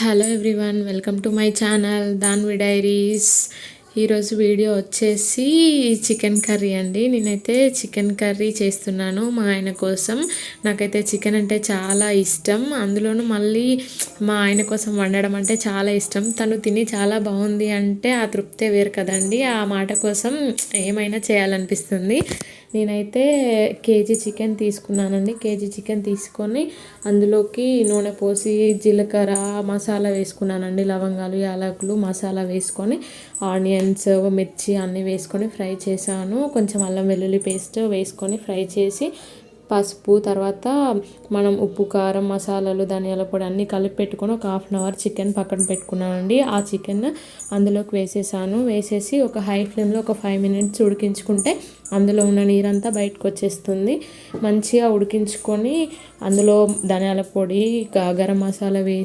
Hello everyone, welcome to my channel Danvi diaries. ఈరోజు video వచ్చేసి chicken curry అండి. నేనైతే చికెన్ కర్రీ చేస్తున్నాను మా ఆయన కోసం. నాకైతే చికెన్ అంటే చాలా ఇష్టం, అందులోనూ మళ్ళీ మా ఆయన కోసం వండడం అంటే చాలా ఇష్టం. తను తిని చాలా బాగుంది అంటే ఆ తృప్తే వేరు కదండి. ఆ మాట కోసం ఏమైనా చేయాలనిపిస్తుంది. నేనైతే కేజీ చికెన్ తీసుకున్నానండి. కేజీ చికెన్ తీసుకొని అందులోకి నూనె పోసి జీలకర్ర మసాలా వేసుకున్నానండి. లవంగాలు యాలకులు మసాలా వేసుకొని ఆనియన్స్ మిర్చి అన్నీ వేసుకొని ఫ్రై చేశాను. కొంచెం అల్లం వెల్లుల్లి పేస్ట్ వేసుకొని ఫ్రై చేసి పసుపు తర్వాత మనం ఉప్పు కారం మసాలాలు ధనియాల పొడి అన్నీ కలిపి పెట్టుకొని ఒక హాఫ్ అన్ అవర్ చికెన్ పక్కన పెట్టుకున్నానండి. ఆ చికెన్ అందులోకి వేసేసాను. వేసేసి ఒక హై ఫ్లేమ్లో ఒక 5 minutes ఉడికించుకుంటే అందులో ఉన్న నీరంతా బయటకు వచ్చేస్తుంది. మంచిగా ఉడికించుకొని అందులో ధనియాల పొడి గరం మసాలా వేసి